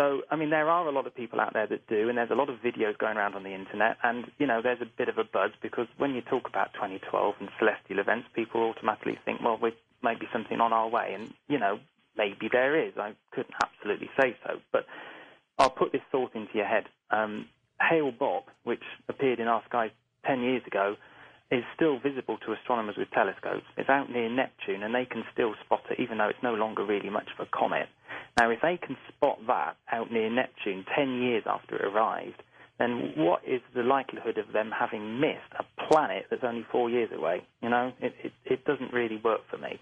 So, I mean, there are a lot of people out there that do, and there's a lot of videos going around on the internet, and, there's a bit of a buzz because when you talk about 2012 and celestial events, people automatically think, well, we might be something on our way, and, maybe there is. I couldn't absolutely say so, but I'll put this thought into your head. Hale-Bopp, which appeared in our skies 10 years ago, is still visible to astronomers with telescopes. It's out near Neptune, and they can still spot it, even though it's no longer really much of a comet. Now, if they can spot that out near Neptune 10 years after it arrived, then what is the likelihood of them having missed a planet that's only 4 years away? It doesn't really work for me.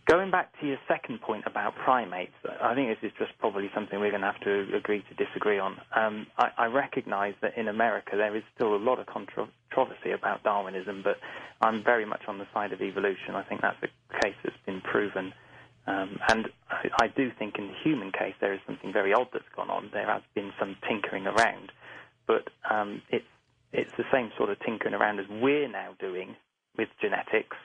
Going back to your second point about primates, I think this is just probably something we're going to have to agree to disagree on. I recognize that in America there is still a lot of controversy about Darwinism, but I'm very much on the side of evolution. I think that's a case that's been proven. And I do think in the human case there is something very odd that's gone on. There has been some tinkering around, but it's the same sort of tinkering around as we're now doing with genetics.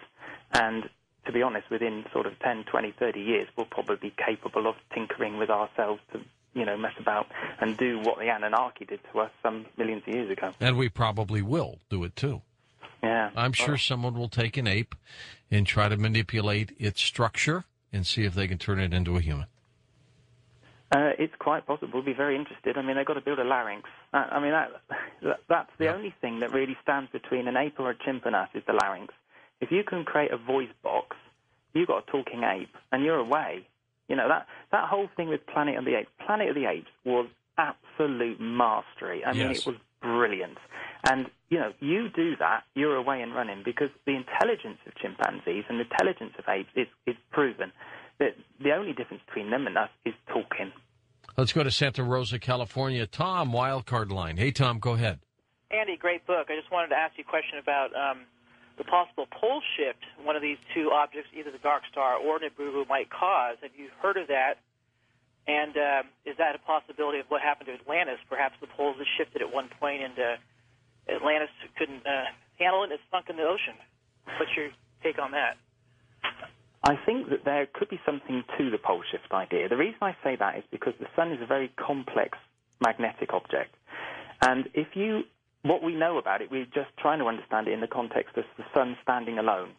And to be honest, within sort of 10, 20, 30 years, we'll probably be capable of tinkering with ourselves to, mess about and do what the Anunnaki did to us some millions of years ago. And we probably will do it too. Yeah. I'm sure someone will take an ape and try to manipulate its structure and see if they can turn it into a human. It's quite possible. We'll be very interested. I mean, they've got to build a larynx. That's the only thing that really stands between an ape or a chimpanzee is the larynx. If you can create a voice box, you've got a talking ape, and you're away. That whole thing with Planet of the Apes. Planet of the Apes was absolute mastery. I mean, it was brilliant. And, you do that, you're away and running, because the intelligence of chimpanzees and the intelligence of apes is proven. That the only difference between them and us is talking. Let's go to Santa Rosa, California. Tom, Wildcard Line. Hey, Tom, go ahead. Andy, great book. I just wanted to ask you a question about the possible pole shift one of these two objects, either the dark star or NIBIRU, might cause. Have you heard of that? And is that a possibility of what happened to Atlantis? Perhaps the poles had shifted at one point and Atlantis couldn't handle it and it sunk in the ocean. What's your take on that? I think that there could be something to the pole shift idea. The reason I say that is because the sun is a very complex magnetic object. And what we know about it, we're just trying to understand it in the context of the sun standing alone.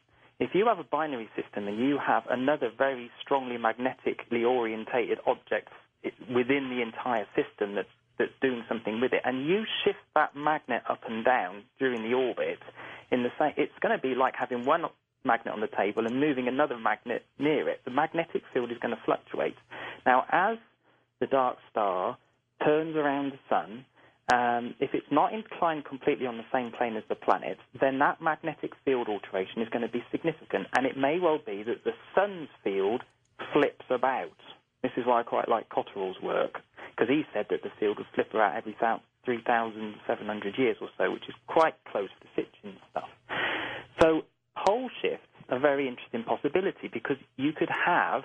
If you have a binary system and you have another very strongly magnetically orientated object within the entire system that's doing something with it, and you shift that magnet up and down during the orbit, it's going to be like having one magnet on the table and moving another magnet near it. The magnetic field is going to fluctuate. Now, as the dark star turns around the sun, if it's not inclined completely on the same plane as the planet, then that magnetic field alteration is going to be significant, and it may well be that the sun's field flips about. This is why I quite like Cotterell's work, because he said that the field would flip about every 3,700 years or so, which is quite close to Sitchin's stuff. So pole shifts are a very interesting possibility, because you could have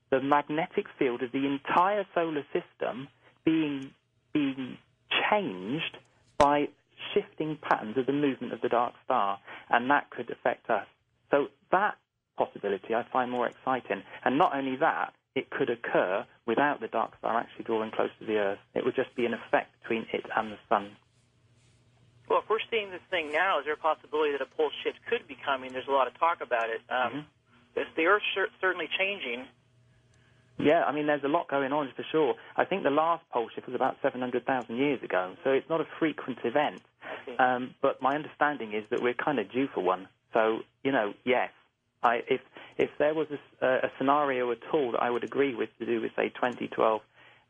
the magnetic field of the entire solar system being changed by shifting patterns of the movement of the dark star, and that could affect us. So that possibility I find more exciting. And not only that, it could occur without the dark star actually drawing close to the Earth. It would just be an effect between it and the sun. Well, if we're seeing this thing now, is there a possibility that a pole shift could be coming? There's a lot of talk about it. Is the Earth certainly changing? Yeah, I mean, there's a lot going on for sure. I think the last pole shift was about 700,000 years ago, so it's not a frequent event. But my understanding is that we're kind of due for one. So, yes, if there was a scenario at all that I would agree with to do with, say, 2012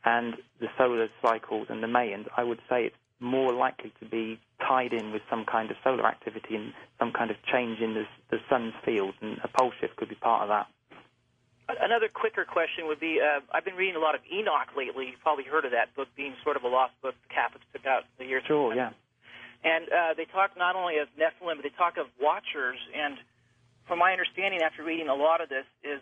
and the solar cycles and the Mayans, I would say it's more likely to be tied in with some kind of solar activity and some kind of change in the sun's field, and a pole shift could be part of that. Another quicker question would be, I've been reading a lot of Enoch lately. You've probably heard of that book being sort of a lost book the Catholics took out the year. Sure, yeah. And they talk not only of Nephilim, but they talk of Watchers. And from my understanding, after reading a lot of this, is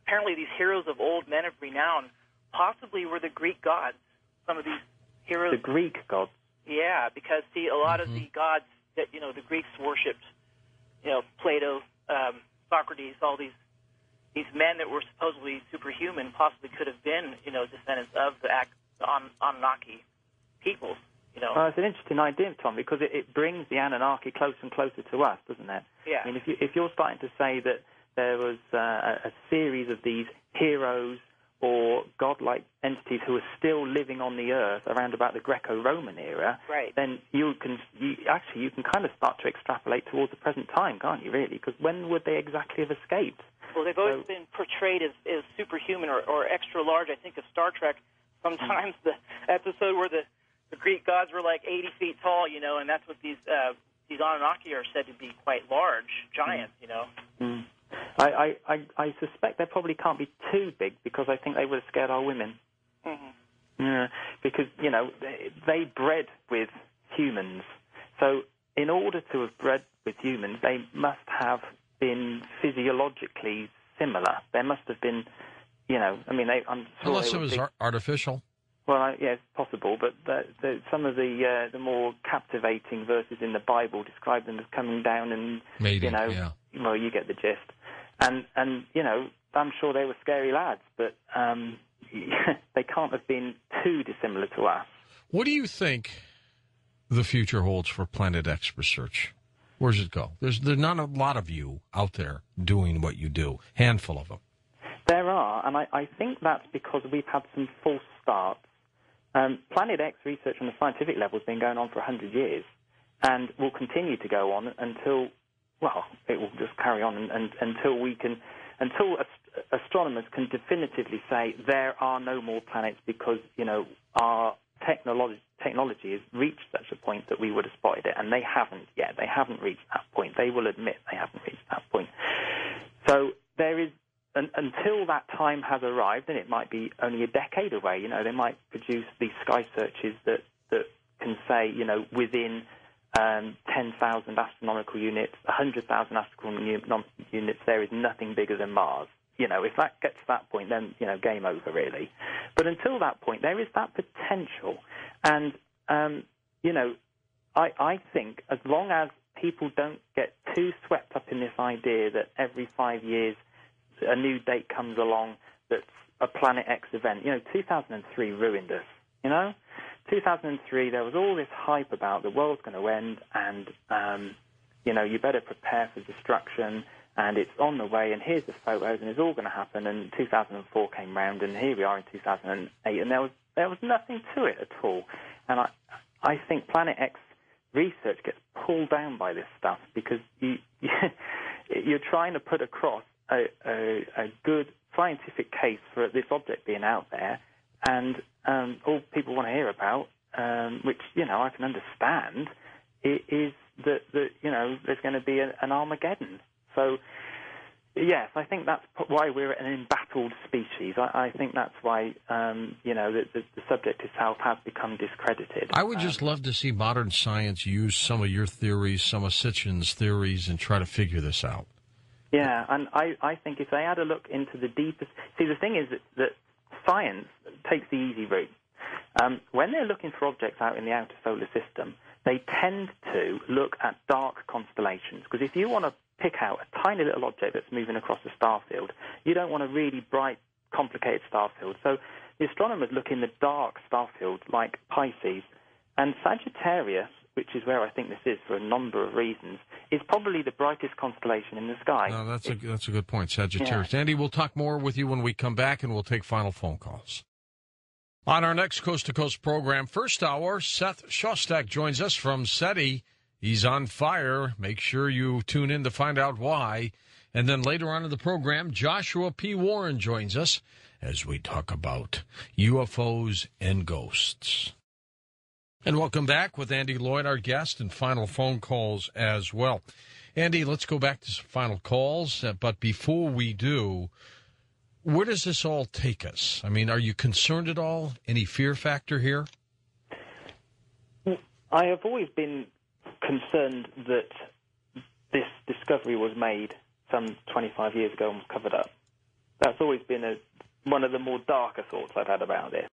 apparently these heroes of old, men of renown, possibly were the Greek gods. Some of these heroes. The Greek gods? Yeah, because, see, a lot of the gods that, the Greeks worshipped, Plato, Socrates, all these, these men that were supposedly superhuman possibly could have been, descendants of the Anunnaki peoples. Well, it's an interesting idea, Tom, because it brings the Anunnaki closer and closer to us, doesn't it? Yeah. I mean, if you're starting to say that there was a series of these heroes or godlike entities who are still living on the earth around about the Greco-Roman era, right, then you can kind of start to extrapolate towards the present time, can't you, really? Because when would they exactly have escaped? Well, they've always been portrayed as superhuman or extra large. I think of Star Trek, sometimes the episode where the Greek gods were like 80 feet tall, and that's what these Anunnaki are said to be quite large, giants, Mm. I suspect they probably can't be too big because I think they would have scared our women. Mm-hmm. Yeah, because, they bred with humans. So in order to have bred with humans, they must have been physiologically similar. There must have been, I'm sure unless it was artificial. Well, yeah, it's possible, but some of the more captivating verses in the Bible describe them as coming down and, mating, yeah. Well, you get the gist. And I'm sure they were scary lads, but they can't have been too dissimilar to us. What do you think the future holds for Planet X research? Where does it go? There's not a lot of you out there doing what you do, handful of them. There are, and I think that's because we've had some false starts. Planet X research on the scientific level has been going on for 100 years and will continue to go on until, it will just carry on until astronomers can definitively say there are no more planets because, our technology has reached such a point that we would have spotted it, and they haven't yet. They haven't reached that point. They will admit they haven't reached that point. So there is, until that time has arrived, and it might be only a decade away, they might produce these sky searches that can say, within 10,000 astronomical units, 100,000 astronomical units, there is nothing bigger than Mars. If that gets to that point, then, game over, really. But until that point, there is that potential. And, I think as long as people don't get too swept up in this idea that every 5 years a new date comes along that's a Planet X event. 2003 ruined us, 2003, there was all this hype about the world's going to end and, you better prepare for destruction and it's on the way and here's the photos and it's all going to happen. And 2004 came round and here we are in 2008 and there was nothing to it at all. And I think Planet X research gets pulled down by this stuff because you're trying to put across a good scientific case for this object being out there, and all people want to hear about, which I can understand, is that there's going to be an Armageddon. So yes, I think that's why we're an embattled species. I think that's why the subject itself has become discredited. I would just love to see modern science use some of your theories, some of Sitchin's theories, and try to figure this out. Yeah, and I think if they had a look into the deepest... See, the thing is that science takes the easy route. When they're looking for objects out in the outer solar system, they tend to look at dark constellations, because if you want to pick out a tiny little object that's moving across a star field, you don't want a really bright, complicated star field. So the astronomers look in the dark star field like Pisces, and Sagittarius, which is where I think this is for a number of reasons, is probably the brightest constellation in the sky. No, that's a good point, Sagittarius. Yeah. Andy, we'll talk more with you when we come back, and we'll take final phone calls. On our next Coast to Coast program, first hour, Seth Shostak joins us from SETI. He's on fire. Make sure you tune in to find out why. And then later on in the program, Joshua P. Warren joins us as we talk about UFOs and ghosts. And welcome back with Andy Lloyd, our guest, and final phone calls as well. Andy, let's go back to some final calls. But before we do, where does this all take us? I mean, are you concerned at all? Any fear factor here? I have always been concerned that this discovery was made some 25 years ago and was covered up. That's always been one of the more darker thoughts I've had about this.